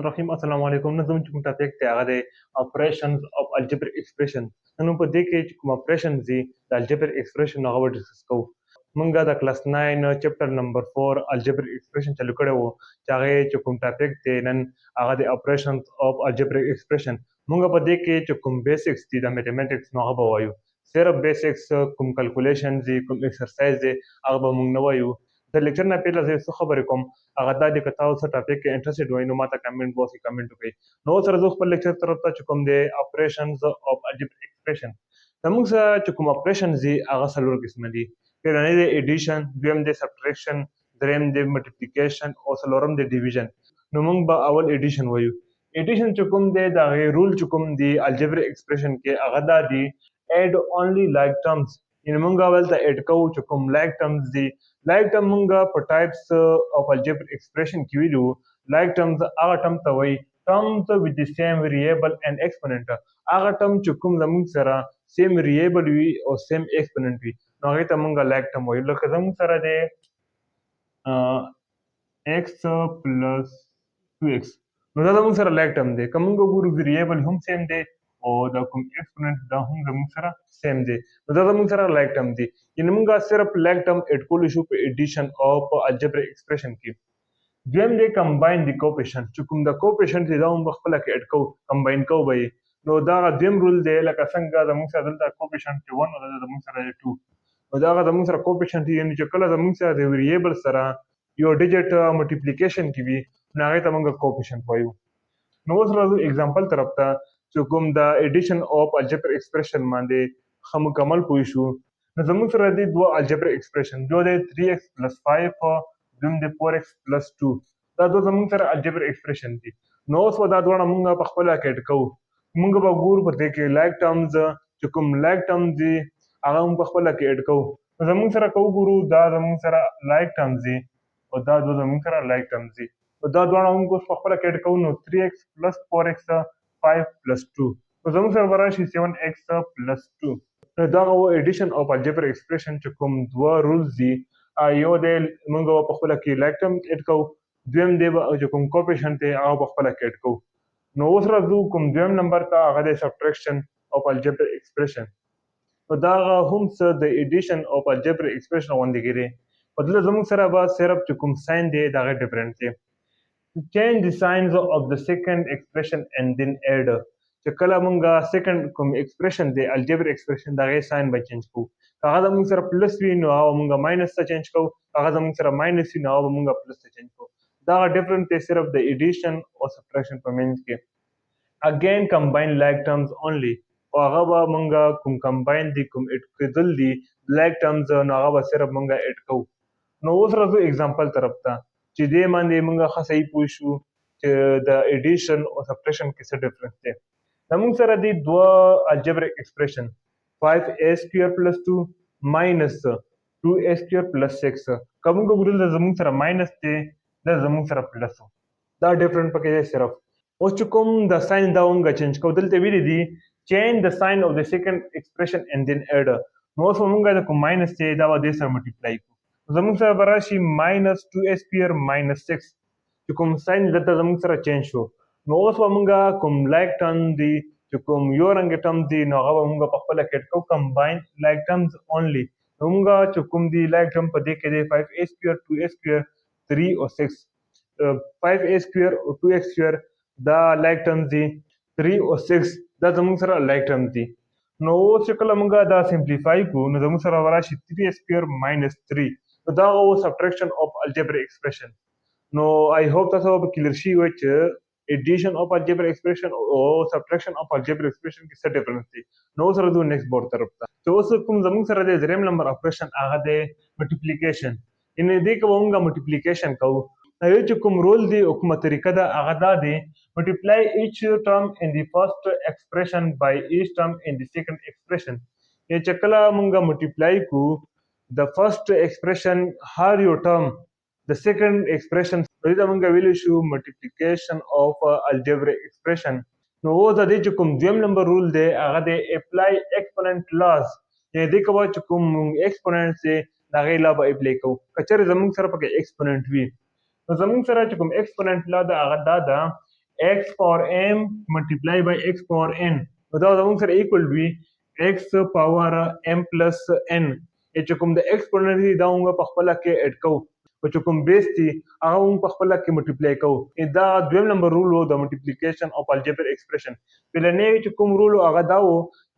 رحیم السلام علیکم. نن زموږ چې کوم ټاپک دی هغه دی اپریشنز اف الجبر ایکسپریشن. نن په دې کې چې کوم اپریشنز دي د الجبر ایکسپریشن هغه به ډسکس کوو. مونږ د کلاس 9 چپټر نمبر 4 الجبر ایکسپریشن چالو کړی وو چې هغه چې کوم ټاپک دی نن هغه د اپریشنز اف الجبر ایکسپریشن. مونږ په دې کې چې کوم بیسکس دي د میتھمیټکس نو هغه به وایو. صرف بیسکس کوم کیلکولیشن دي کوم ایکسرسایز دی هغه به مونږ نه وایو. د لیکچر نه پیله زه څه خبرې کوم هغه دا دی که تاسو څه ټاپک کې انټرسټډ وئ نو ماته کمنټ باکس کې کمنټ وکړئ. نو اوس سره زه خپل لیکچر طرف ته چې کوم دی اپریشنز اف الجبر ایکسپریشن. زموږ سره چې کوم اپریشنز دي هغه څلور قسمه دي. پیلنی دی ایډیشن، دویم دی سبټریکشن، دریم دی ملټیپلیکیشن او څلورم دی ډیویژن. نو موږ به اول ایډیشن وایو. ایډیشن چې کوم دی د هغې رول چې کوم دی الجبر ایکسپریشن کې هغه دا دی add only like terms. یعنې موږ اول ته ایډ کوو چې کوم لایک ټرمز دي. لایک ټرم موږ په ټایپس اف الجبر ایکسپریشن کې ویلو. لایک ټرمز هغه ټرم ته وایي terms with the same variable and exponent. هغه ټرم چې کوم زموږ سره سیم ویریبل وي او سیم ایکسپوننټ وي نو هغې ته موږ لایک ټرم وایو. لکه زموږ سره دی x پلس 2x نو دا زموږ سره لایک ټرم دی. که موږ وګورو ویریبل هم سیم دی او دا کوم ایکسپوننټ دا هم زموږ سره سیم دی نو دا زموږ سره لایک ټرم دی. یعنې موږ صرف لایک ټرم ایډ کولی شو په ایډیشن او په الجبر ایکسپریشن کې. دویم دی کمباین دی کوپیشنټ. چې کوم د کوپیشنټ دی دا هم په خپله کې ایډ کوو کمباین کوو به یې. نو دا دویم رول دی لکه څنګه زموږ سره دلته کوپیشنټ چې 1 او دلته زموږ سره 2 نو دا هغه زموږ سره کوپیشنټ دی. یعنې چې کله زموږ سره د ویریبل سره یو ډیجټ ملټیپلیکیشن کې وي نو هغې ته موږ کوپیشنټ وایو. نو اوس راځو اگزامپل طرف ته چې کوم د ایډیشن اف الجبر ایکسپریشن باندې ښه مکمل پوه شو. نو زموږ سره دی دوه الجبر ایکسپریشن. یو دی 3x پلس 5 دویم دی 4x پلس 2. دا دوه زموږ سره الجبر ایکسپریشن دي. نو اوس به دا دواړه موږ په خپله کې ایډ کوو. موږ به ګورو په دې کې لایک ټرمز چې کوم لایک ټرمز دي هغه هم په خپله کې ایډ کوو. نو زموږ سره که وګورو دا زموږ سره لایک ټرمز دي او دا دوه زموږ سره لایک ټرمز دي. دا دواړه موږ اوس په خپله کې ایډ کوو. نو 3x پلس 4x 5 پلس 2 نو زموږ سره به راشي 7x پلس 2. نو دغه و ایډیشن اف الجبر ایکسپریشن چې کوم دوه رولز دي. یو دی موږ به په خپله کې لایک ټرم ایډ کوو. دویم دی به چې کوم کوپیشنټ دی هغه په خپله کې ایډ کوو. نو اوس راځو کوم دویم نمبر ته هغه دی سبټریکشن اف الجبر ایکسپریشن. نو دا هم څه د ایډیشن اف الجبر ایکسپریشن غوندې دی. په دلته زموږ سره به صرف چې کوم ساین دی د هغه ډفرنټ دی. change the signs of the second expression and then add. چې کله مونږ سیکنډ کوم ایکسپریشن دی الجبر ایکسپریشن د هغې ساین به چینج کوو. که هغه زموږ سره پلس وي نو هغه مونږ ماینس ته چینج کوو. که هغه زموږ سره ماینس وي نو هغه به مونږ پلس ته چینج کوو. دا ډفرنټ دی صرف د ایډیشن او سبټریکشن په منځ کې. اگین کمباین لایک ټرمز اونلی او هغه به مونږ کوم کمباین دي کوم ایډ کېدل دي لایک ټرمز نو هغه به صرف مونږ ایډ کوو. نو اوس راځو اگزامپل طرف ته چې دې باندې موږ ښه صحیح پوه شو چې د ایډیشن او سبټریکشن کې څه ډفرنس دی. زموږ سره دی دوه الجبریک ایکسپریشن 5a سکویر پلس 2 ماینس 2a سکویر پلس 6. که موږ وګورو دا زموږ سره ماینس دی دا زموږ سره پلس دا ډفرنټ پکې دی صرف. اوس چې کوم د ساین دا موږ چینج کوو. دلته ویلي دي چینج د ساین اف د سیکنډ ایکسپریشن اینډ دین ایډ. نو اوس به موږ د کوم ماینس دی دا به دې سره ملټیپلای کوو. زموږ سره به راشي ماینس 2a سکویر ماینس 6 چې کوم ساین دلته زموږ سره چینج شو. نو اوس به موږ کوم لایک ټرم دی چې کوم یو رنګې ټرم دی نو هغه به موږ په خپله کې ایډ کوو کمباین لایک ټرمز اونلی. نو موږ چې کوم دی لایک ټرم په دې کې دی 5a سکویر 2a سکویر 3 او 6. 5a سکویر او 2x سکویر دا لایک ټرمز دي. 3 او 6 دا زموږ سره لایک ټرمز دي. نو اوس چې کله موږ دا سمپلیفای کړو نو زموږ سره به راشي 3a سکویر ماینس 3. نو دا و سبټریکشن اف الجبر ایکسپریشن. نو آی هوپ تاسو به کلیر شي وي چې ایډیشن اف الجبر ایکسپریشن او سبټریکشن اف الجبر ایکسپریشن کې څه ډفرنس دی. نو اوس راځو نیکسټ بورډ طرف ته چې اوس کوم زموږ سره دی دریم نمبر اپریشن هغه دی ملټیپلیکیشن. یعنې دې کې به موږ ملټیپلیکیشن کوو. یو چې کوم رول دی او کومه طریقه ده هغه دا دی ملټیپلای ایچ ټرم ان دی فرست ایکسپریشن بای ایچ ټرم ان دی سیکنډ ایکسپریشن. یعنې چې کله موږ ملټیپلای کوو the first expression هر یو ټرم د سیکنډ ایکسپریشن دې ته موږ ویلی شو ملټیپلیکیشن اف الجبریک ایکسپریشن. نو اوس د دې چې کوم دویم نمبر رول دی هغه دی اپلای ایکسپوننټ لاز. یعنې دې کې به چې کوم ایکسپوننټ دی د هغې لا به اپلای کوو. که چېرې زموږ سره پکې ایکسپوننټ وي نو زموږ سره چې کوم ایکسپوننټ لا ده هغه دا ده x power m multiply by x power n نو دا زموږ سره ایکول وي x پاور m پلس n چې کوم د ایکسپوننټ دی دا موږ په خپله کې اډ کوو او چې کوم بیس دی هغه موږ په خپله کې ملټیپلی کوو دا دویم نمبر رول و د ملټیپلیکیشن اف الجبر ایکسپریشن پلنې چې کوم رول هغه دا و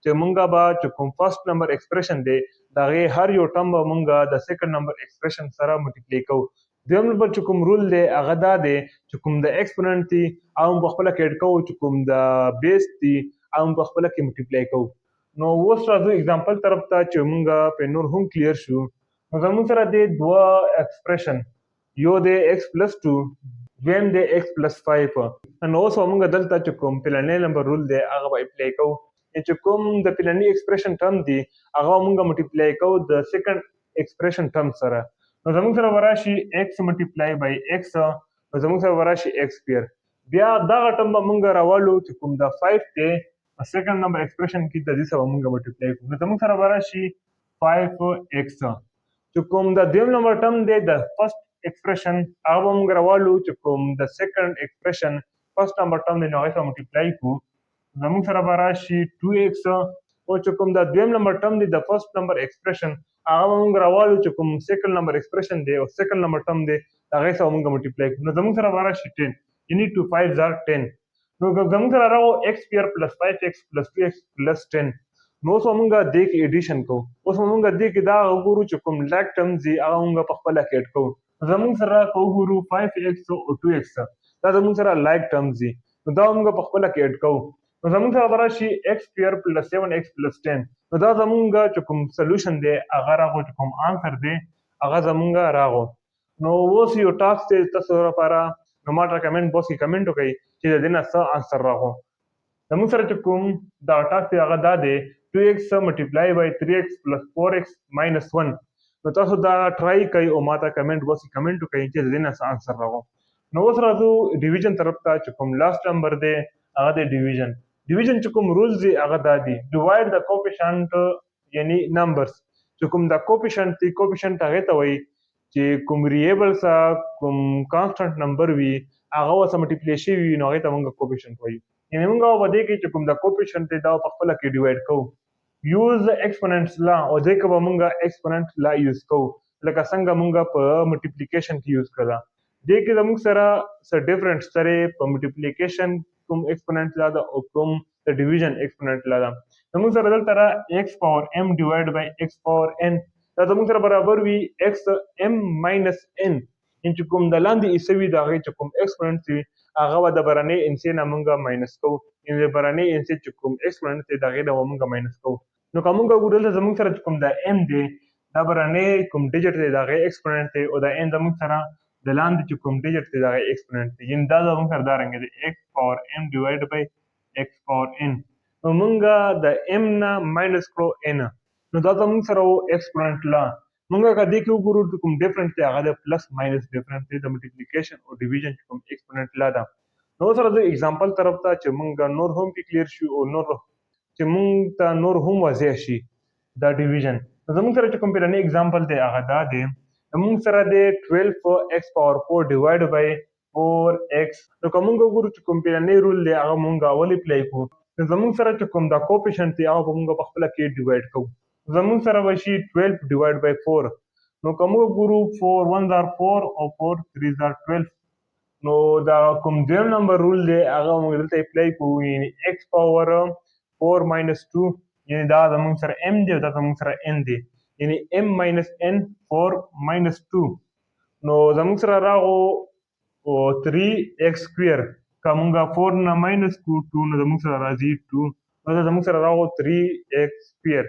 چې موږ به چې کوم فرست نمبر ایکسپریشن دی د هغې هر یو ټرم به موږ د سیکنډ نمبر ایکسپریشن سره ملټیپلی کوو دویم نمبر چې کوم رول دی هغه دا دی چې کوم د ایکسپوننټ دی هغه موږ په خپله کې اډ کوو چې کوم د بیس دی هغه موږ په خپله کې ملټیپلی کوو نو اوس راځو اگزامپل طرف ته چې موږ په نور هم کلیر شو نو زموږ سره دی دوه ایکسپریشن یو دی x پلس 2 دویم دی x پلس 5 نو اوس موږ دلته چې کوم پلانې نمبر رول دی هغه به اپلای کوو چې کوم د پلانې ایکسپریشن ټرم دی هغه موږ ملټیپلای کوو د سیکنډ ایکسپریشن ټرم سره نو زموږ سره به راشي x ملټیپلای بای x نو زموږ سره به راشي x سکویر بیا دغه ټرم به موږ راولو چې کوم د 5 دی سیکنډ نمبر ایکسپریشن کې د دې سره موږ ملټیپلای کوو نو زموږ سره به راشي 5x چې کوم د دویم نمبر ټرم دی د فرست ایکسپریشن هغه به موږ راولو چې کوم د سیکنډ ایکسپریشن فرست نمبر ټرم دی نو هغې سره ملټیپلای کړو زموږ سره به راشي 2x او چې کوم د دویم نمبر ټرم دی د فرست نمبر ایکسپریشن هغه به موږ راولو چې کوم سیکنډ نمبر ایکسپریشن دی او سیکنډ نمبر ټرم دی د هغې سره موږ ملټیپلای کړو نو زموږ سره به راشي 10 یعنی 2 5 are 10 نو زموږ سره راغو x سکویر پلس 5x پلس 2x پلس 10 نو اوس موږ دې کې ایډیشن کوو اوس موږ دې کې دا وګورو چې کوم لیک ټرمز دي هغه موږ په خپله کې اډ کوو زموږ سره که وګورو 5x او 2x دا زموږ سره لیک ټرمز دي نو دا موږ په خپله کې اډ کوو نو زموږ سره به راشي x سکویر پلس 7x پلس 10 نو دا زموږ چې کوم سلوشن دی هغه راغو چې کوم آنسر دی هغه زموږ راغو نو اوس یو ټاسک دی تاسو لپاره نو ما ته کمنټ باکس کې کمنټ وکړئ چې د دې نه څه آنسر راغو زموږ سره چې کوم دا ټاسک دی هغه دا دی 2x ملټیپلای بای 3x پلس 4x ماینس 1 نو تاسو دا ټرای کوئ او ما ته کمنټ باکس کې کمنټ وکړئ چې د دې نه څه آنسر راغو نو اوس راځو ډیویژن طرف ته چې کوم لاست نمبر دی هغه دی ډیویژن چې کوم رولز دی هغه دا دی ډیوایډ د کوفیشنټ یعنی نمبرز چې کوم د کوفیشنټ دی کوفیشنټ هغې ته وایي چې کوم ریبل سره کوم کانسټنټ نمبر وي هغه ورسره ملټیپلی شوي وي نو هغې ته موږ کوفیشنټ وایو یعنې موږ په دې کې چې کوم د کوفیشنټ دی دا په خپله کې ډیوایډ کوو یوز د ایکسپوننټس لا او دې کې به موږ ایکسپوننټ لا یوز کوو لکه څنګه موږ په ملټیپلیکیشن کې یوز کړه دې کې زموږ سره څه ډفرنټ سره په ملټیپلیکیشن کوم ایکسپوننټ لا ده او کوم د ډیویژن ایکسپوننټ لا ده زموږ سره دلته را x پاور m ډیوایډ بای x پاور n دا زموږ سره برابر وي x m ماینس n چې کوم د لاندې حصه وي د هغې چې کوم ایکسپوننټ وي هغه به د برنۍ انسې نه موږ ماینس کوو یعنې د برنۍ انسې چې کوم ایکسپوننټ دی د هغې نه به موږ ماینس کوو نو که موږ وګورو دلته زموږ سره چې کوم د m دی دا برنۍ کوم ډیجټ دی د هغې ایکسپوننټ دی او د n زموږ سره د لاندې چې کوم ډیجټ دی د هغې ایکسپوننټ دی یعنې دا زموږ سره دا رنګه دی x پاور m ډیوایډ بای x پاور n نو موږ د m نه ماینس کړو n نو دا زموږ سره و ایکسپوننټ لا موږ که دې کې وګورو چې کوم ډفرنټ دی هغه د پلس ماینس ډفرنټ دی د ملټیپلیکیشن او ډیویژن چې کوم ایکسپوننټ لا ده نو اوس راځو اگزامپل طرف ته چې موږ نور هم کې کلیر شو او نور چې موږ ته نور هم واضح شي دا ډیویژن زموږ سره چې کوم پیرنی اگزامپل دی هغه دا دی موږ سره دی 12x پاور 4 ډیوایډ بای 4x نو که موږ وګورو چې کوم پیرنی رول دی هغه موږ اول اپلای کوو نو زموږ سره چې کوم دا کوفیشنټ دی هغه به موږ په خپله کې ډیوایډ کوو زموږ سره به شي 12 ډیوایډ بای 4 نو که موږ وګورو 4 1 are 4 او 4 3 are 12 نو دا کوم دویم نمبر رول دی هغه موږ دلته اپلای کوو یعنې x پاور 4 ماینس 2 یعنې دا زموږ سره m دی او دا زموږ سره n دی یعنې m ماینس n 4 ماینس 2 نو زموږ سره راغو 3x سکویر که موږ 4 نه ماینس کړو 2 نو زموږ سره راځي 2 نو دا زموږ سره راغو 3x سکویر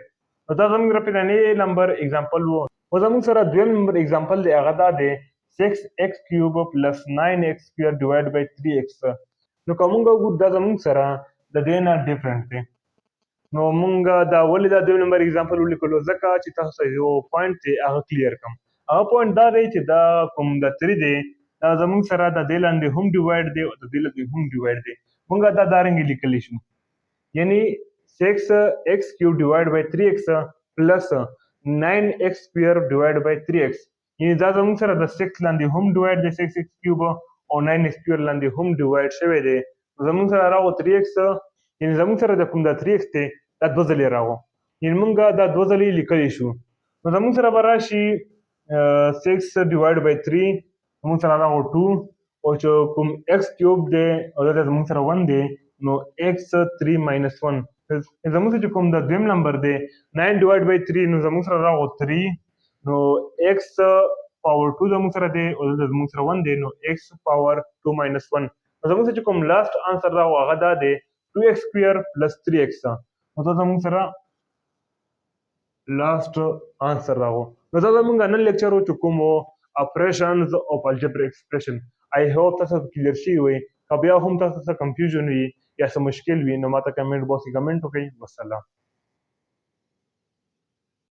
نو دا زموږ پیرنی نمبر اگزامپل و او زموږ سره دویم نمبر اگزامپل دی هغه دا دی 6x کیوب پلس 9x سکویر ډیوایډ بای 3x نو که موږ وګورو دا زموږ سره د دې نه ډفرنټ دی نو موږ دا ولې دا دویم نمبر اگزامپل ولیکلو ځکه چې تاسو ته یو پوینټ دی هغه کلیر کړم هغه پوینټ دا دی چې دا کوم د 3 دی دا زموږ سره د دې لاندې هم ډیوایډ دی او د دې لاندې هم ډیوایډ دی موږ دا دارنګې لیکلی شو یعنی 6x کیوب ډیوایډ بای 3x پلس 9x سکویر ډیوایډ بای 3x یعنی دا زموږ سره د 6 لاندې هم ډیوایډ دی 6x کیوب او 9x سکویر لاندې هم ډیوایډ شوی دی زمونږ سره راغو 3x یعنې زمونږ سره د کوم دا 3x دی دا دوه ځلې راغو یعنې مونږ دا دوه ځلې لیکلی شو نو زمونږ سره به راشي 6 ډیوایډ بای 3 زمونږ سره راغو 2 او چې کوم x کیوب دی او دلته زمونږ سره 1 دی نو x 3 ماینس 1 زمونږ سره چې کوم دا دویم نمبر دی 9 ډیوایډ بای 3 نو زمونږ سره راغو 3 نو x پاور 2 زمونږ سره دی او دلته زمونږ سره 1 دی نو x پاور 2 ماینس 1 نو زمونږ سره چې کوم لاست آنسر راغو هغه دا دی 2x سکویر پلس 3x نو دا زمونږ سره لاست آنسر راغو نو دا زمونږ نن لیکچر و چې کوم اپریشنز اف الجبریک ایکسپریشن آی هوپ تاسو کلیر شوي وي که بیا هم تاسو څه کنفیوژن وي یا څه مشکل وي نو ماته کمنټ باکس کې کمنټ وکړئ والسلام